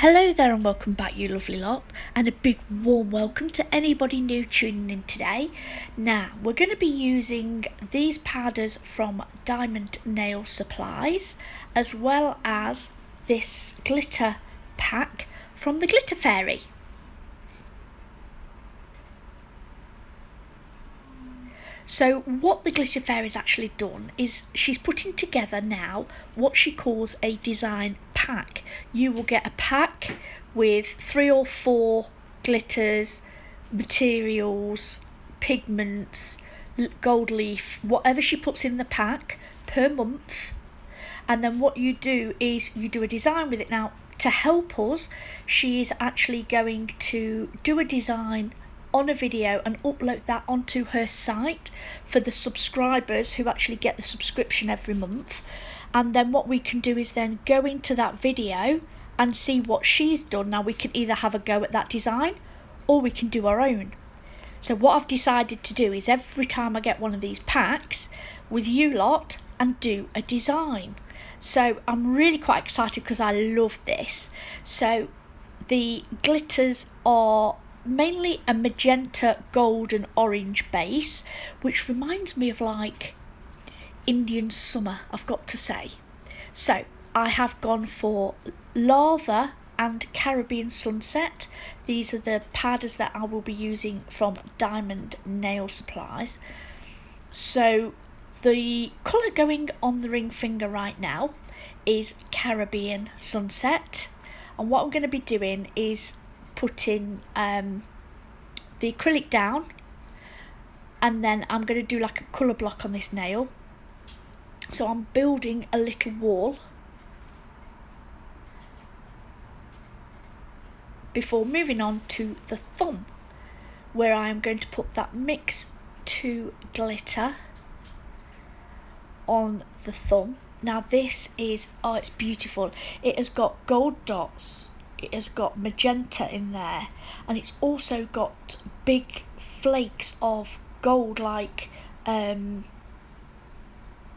Hello there and welcome back, you lovely lot, and a big warm welcome to anybody new tuning in today. Now, we're going to be using these powders from Dimond Nail Supplies, as well as this glitter pack from the Glitter Fairy. So what the Glitter Fairy's actually done is she's putting together now what she calls a design pack. You will get a pack with 3 or 4 glitters, materials, pigments, gold leaf, whatever she puts in the pack per month. And then what you do is you do a design with it. Now, to help us, she is actually going to do a design on a video and upload that onto her site for the subscribers who actually get the subscription every month. And then what we can do is then go into that video and see what she's done. Now, we can either have a go at that design or we can do our own. So what I've decided to do is every time I get one of these packs with you lot and do a design. So I'm really quite excited because I love this. So the glitters are mainly a magenta, gold and orange base, which reminds me of like Indian summer, I've got to say. So I have gone for Lava and Caribbean Sunset. These are the powders that I will be using from Dimond Nail Supplies. So the colour going on the ring finger right now is Caribbean Sunset, and what I'm going to be doing is putting the acrylic down, and then I'm going to do like a colour block on this nail. So I'm building a little wall before moving on to the thumb, where I am going to put that mix 2 glitter on the thumb. Now this is, oh, it's beautiful. It has got gold dots, it has got magenta in there, and it's also got big flakes of gold, like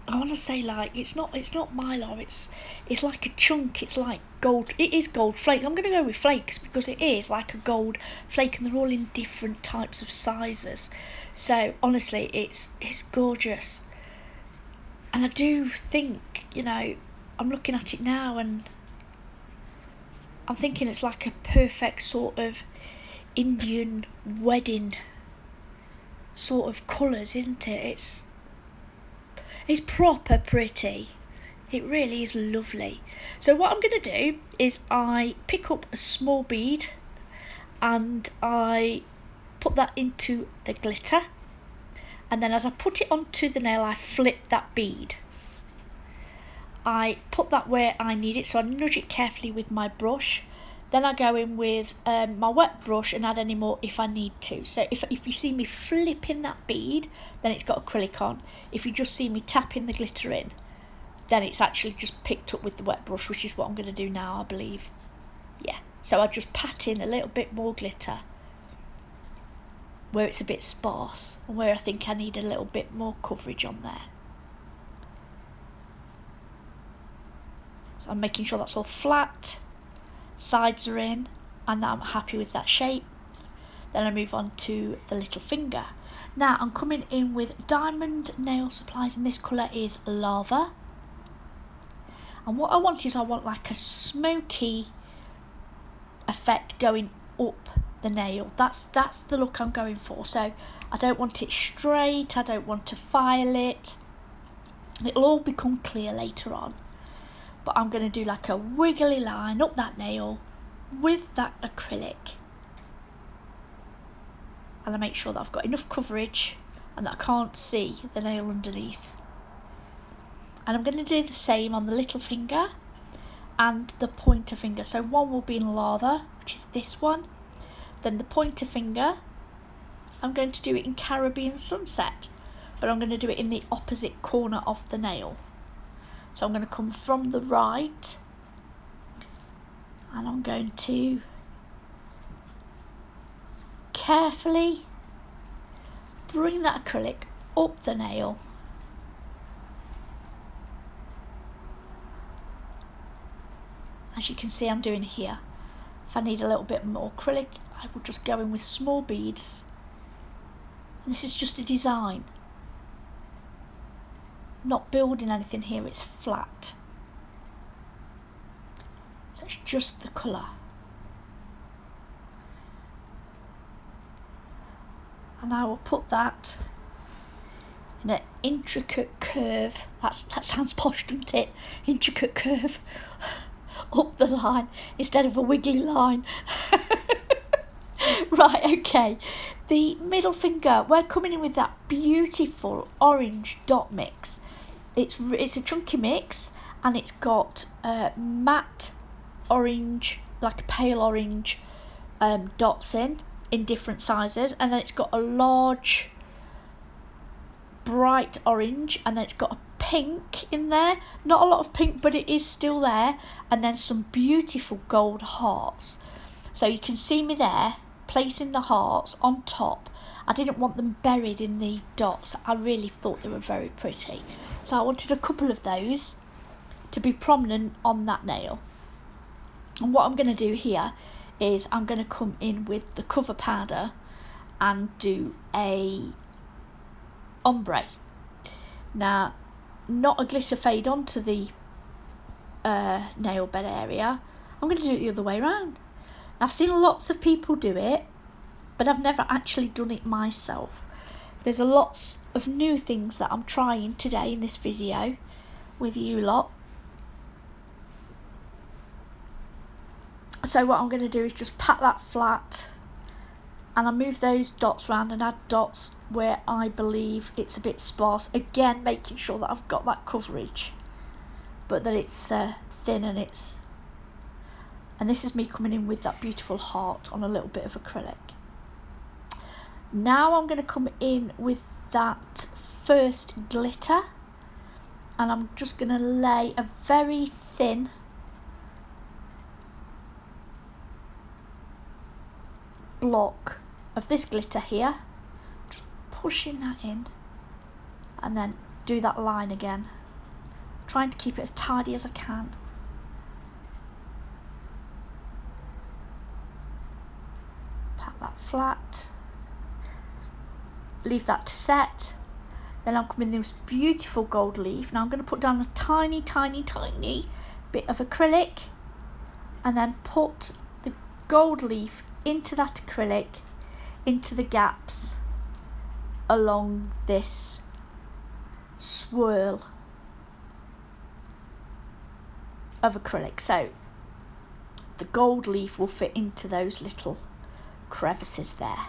I want to say, like, it's not mylar, it's like a chunk, it's like gold, it is gold flake. I'm going to go with flakes because it is like a gold flake, and they're all in different types of sizes. So honestly, it's gorgeous. And I do think, you know, I'm looking at it now and I'm thinking it's like a perfect sort of Indian wedding sort of colours, isn't it? It's proper pretty. It really is lovely. So what I'm going to do is I pick up a small bead and I put that into the glitter. And then as I put it onto the nail, I flip that bead. I put that where I need it, so I nudge it carefully with my brush. Then I go in with my wet brush and add any more if I need to. So if you see me flipping that bead, then it's got acrylic on. If you just see me tapping the glitter in, then it's actually just picked up with the wet brush, which is what I'm going to do now, I believe. Yeah, so I just pat in a little bit more glitter where it's a bit sparse and where I think I need a little bit more coverage on there. So I'm making sure that's all flat, sides are in, and that I'm happy with that shape. Then I move on to the little finger. Now I'm coming in with Dimond Nail Supplies, and this colour is Lava. And what I want is, I want like a smoky effect going up the nail. That's the look I'm going for. So I don't want it straight, I don't want to file it. It'll all become clear later on. But I'm going to do like a wiggly line up that nail with that acrylic. And I make sure that I've got enough coverage and that I can't see the nail underneath. And I'm going to do the same on the little finger and the pointer finger. So one will be in Lava, which is this one. Then the pointer finger, I'm going to do it in Caribbean Sunset, but I'm going to do it in the opposite corner of the nail. So I'm going to come from the right and I'm going to carefully bring that acrylic up the nail. As you can see, I'm doing here. If I need a little bit more acrylic, I will just go in with small beads. And this is just a design. I'm not building anything here, it's flat. So it's just the colour. And I will put that in an intricate curve. That sounds posh, doesn't it? Intricate curve up the line instead of a wiggly line. Right, okay. The middle finger, we're coming in with that beautiful orange dot mix. It's a chunky mix, and it's got matte orange, like a pale orange dots in different sizes, and then it's got a large bright orange, and then it's got a pink in there. Not a lot of pink, but it is still there, and then some beautiful gold hearts. So you can see me there placing the hearts on top. I didn't want them buried in the dots. I really thought they were very pretty, so I wanted a couple of those to be prominent on that nail. And what I'm going to do here is I'm going to come in with the cover powder and do a ombre. Now, not a glitter fade onto the nail bed area. I'm going to do it the other way around. I've seen lots of people do it, but I've never actually done it myself. There's a lots of new things that I'm trying today in this video with you lot. So what I'm going to do is just pat that flat, and I move those dots around and add dots where I believe it's a bit sparse. Again, making sure that I've got that coverage, but that it's thin and it's... And this is me coming in with that beautiful heart on a little bit of acrylic. Now I'm going to come in with that first glitter, and I'm just going to lay a very thin block of this glitter here, just pushing that in, and then do that line again, trying to keep it as tidy as I can. Pat that flat, leave that to set. Then I'll come in this beautiful gold leaf. Now I'm going to put down a tiny bit of acrylic, and then put the gold leaf into that acrylic, into the gaps along this swirl of acrylic. So the gold leaf will fit into those little crevices there.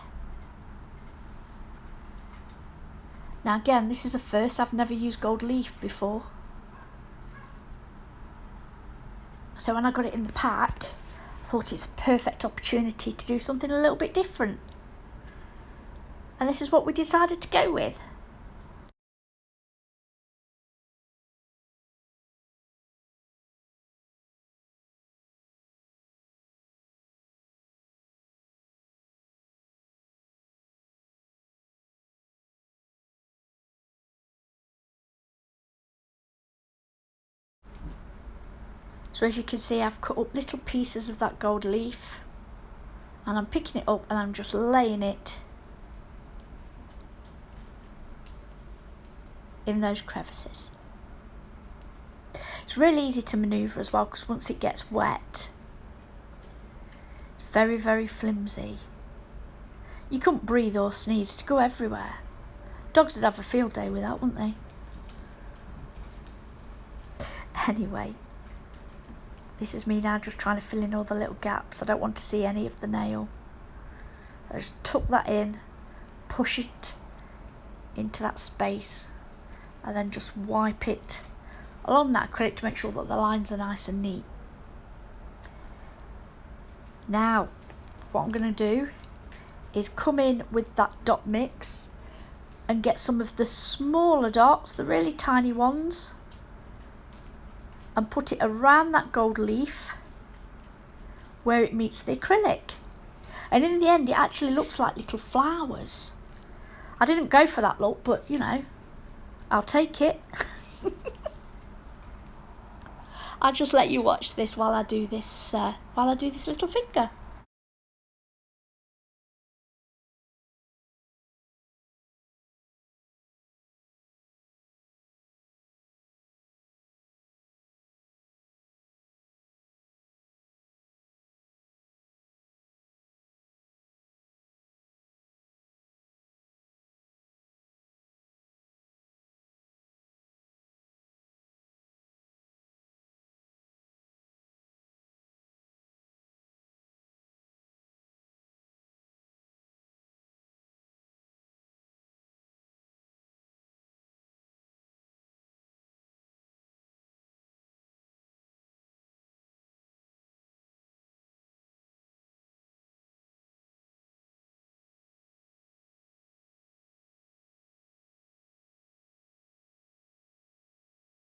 Now again, this is a first. I've never used gold leaf before. So when I got it in the pack, I thought it's a perfect opportunity to do something a little bit different. And this is what we decided to go with. So as you can see, I've cut up little pieces of that gold leaf, and I'm picking it up and I'm just laying it in those crevices. It's really easy to manoeuvre as well, because once it gets wet, it's very, very flimsy. You couldn't breathe or sneeze, it'd go everywhere. Dogs would have a field day with that, wouldn't they? Anyway, this is me now just trying to fill in all the little gaps. I don't want to see any of the nail. I just tuck that in, push it into that space, and then just wipe it along that acrylic to make sure that the lines are nice and neat. Now, what I'm going to do is come in with that dot mix and get some of the smaller dots, the really tiny ones, and put it around that gold leaf where it meets the acrylic. And in the end, it actually looks like little flowers. I didn't go for that look, but you know, I'll take it. I'll just let you watch this while I do this little finger.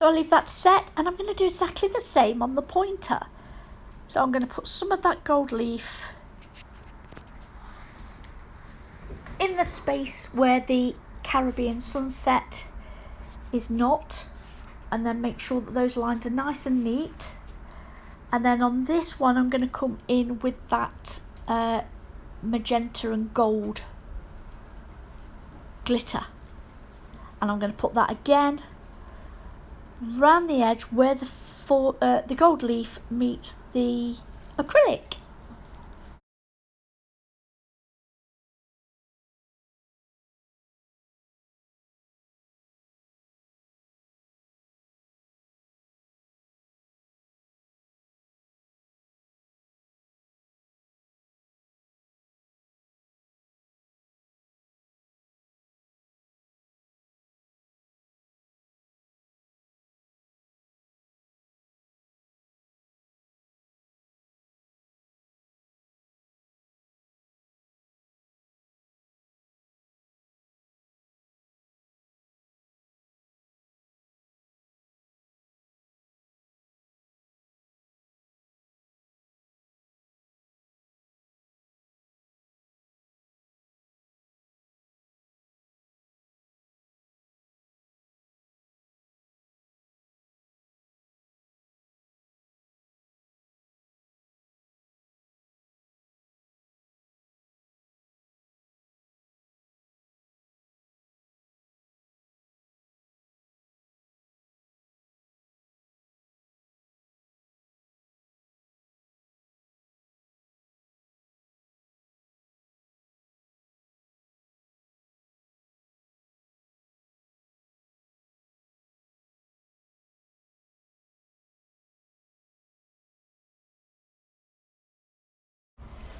So I'll leave that to set, and I'm going to do exactly the same on the pointer. So I'm going to put some of that gold leaf in the space where the Caribbean sunset is not, and then make sure that those lines are nice and neat. And then on this one I'm going to come in with that magenta and gold glitter, and I'm going to put that again round the edge where the gold leaf meets the acrylic.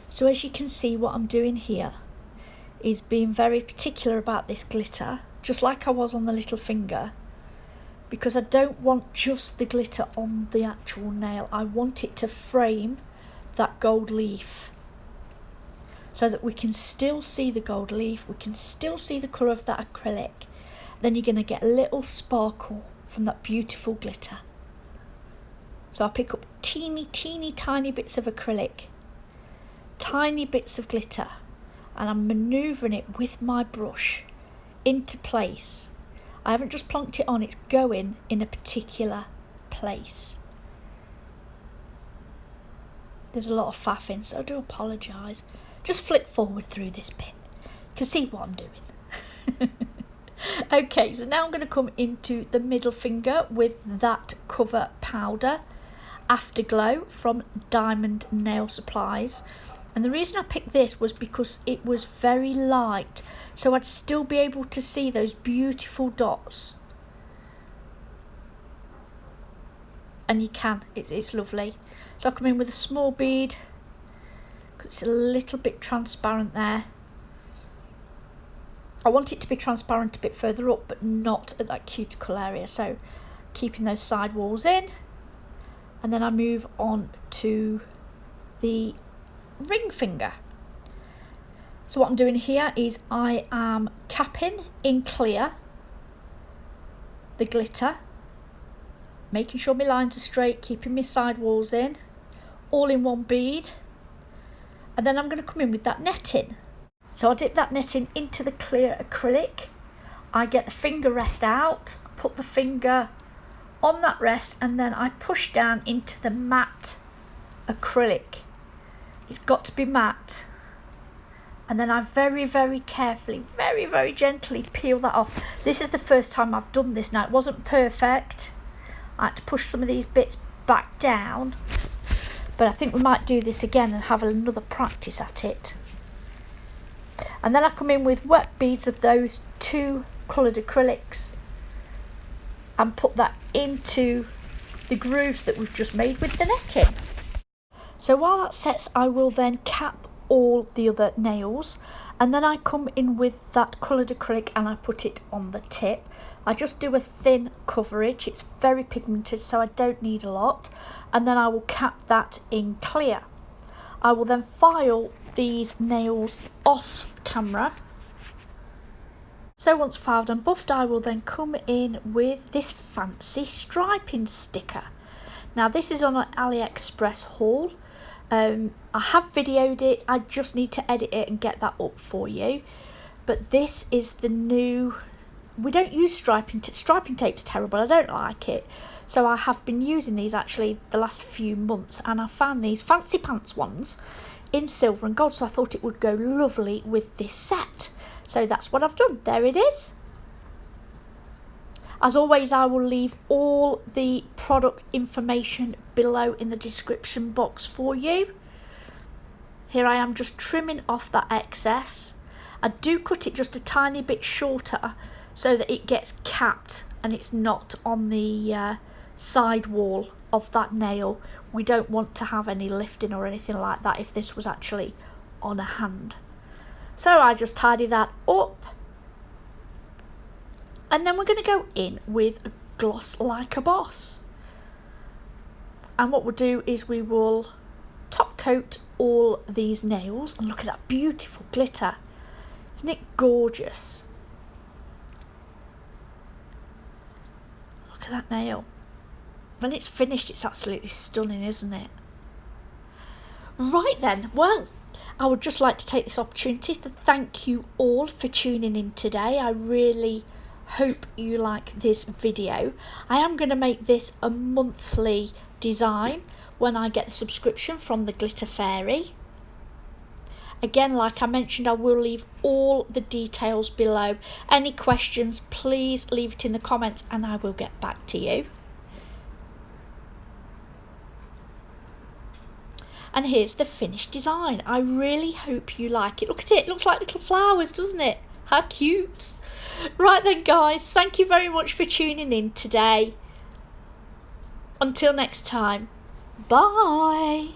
So as you can see, what I'm doing here is being very particular about this glitter, just like I was on the little finger, because I don't want just the glitter on the actual nail. I want it to frame that gold leaf so that we can still see the gold leaf, we can still see the colour of that acrylic. Then you're going to get a little sparkle from that beautiful glitter. So I pick up teeny tiny bits of acrylic, tiny bits of glitter, and I'm manoeuvring it with my brush into place. I haven't just plonked it on, it's going in a particular place. There's a lot of faffing, so I do apologise. Just flick forward through this bit. You can see what I'm doing. Okay, so now I'm going to come into the middle finger with that cover powder, Afterglow from Dimond Nail Supplies. And the reason I picked this was because it was very light, so I'd still be able to see those beautiful dots. And you can, it's lovely. So I'll come in with a small bead, because it's a little bit transparent there. I want it to be transparent a bit further up, but not at that cuticle area, so keeping those side walls in. And then I move on to the ring finger. So what I'm doing here is I am capping in clear the glitter, making sure my lines are straight, keeping my side walls in, all in one bead. And then I'm going to come in with that netting. So I dip that netting into the clear acrylic. I get the finger rest out, put the finger on that rest, and then I push down into the matte acrylic. It's got to be matte. And then I very, very carefully, very, very gently peel that off. This is the first time I've done this now. It wasn't perfect. I had to push some of these bits back down. But I think we might do this again and have another practice at it. And then I come in with wet beads of those 2 coloured acrylics and put that into the grooves that we've just made with the netting. So while that sets, I will then cap all the other nails, and then I come in with that coloured acrylic and I put it on the tip. I just do a thin coverage, it's very pigmented so I don't need a lot, and then I will cap that in clear. I will then file these nails off camera. So once filed and buffed, I will then come in with this fancy striping sticker. Now this is on an AliExpress haul. I have videoed it, I just need to edit it and get that up for you. But this is the new, we don't use striping tape's terrible, I don't like it. So I have been using these actually the last few months, and I found these fancy pants ones in silver and gold, so I thought it would go lovely with this set. So that's what I've done, there it is. As always, I will leave all the product information below in the description box for you. Here I am just trimming off that excess. I do cut it just a tiny bit shorter so that it gets capped and it's not on the side wall of that nail. We don't want to have any lifting or anything like that if this was actually on a hand. So I just tidy that up. And then we're going to go in with a gloss like a boss. And what we'll do is we will top coat all these nails. And look at that beautiful glitter. Isn't it gorgeous? Look at that nail. When it's finished, it's absolutely stunning, isn't it? Right then, well, I would just like to take this opportunity to thank you all for tuning in today. I really hope you like this video. I am going to make this a monthly design when I get the subscription from the Glitter Fairy. Again, like I mentioned, I will leave all the details below. Any questions, please leave it in the comments and I will get back to you. And here's the finished design. I really hope you like it. Look at it, it looks like little flowers, doesn't it? How cute. Right then guys, thank you very much for tuning in today. Until next time, bye.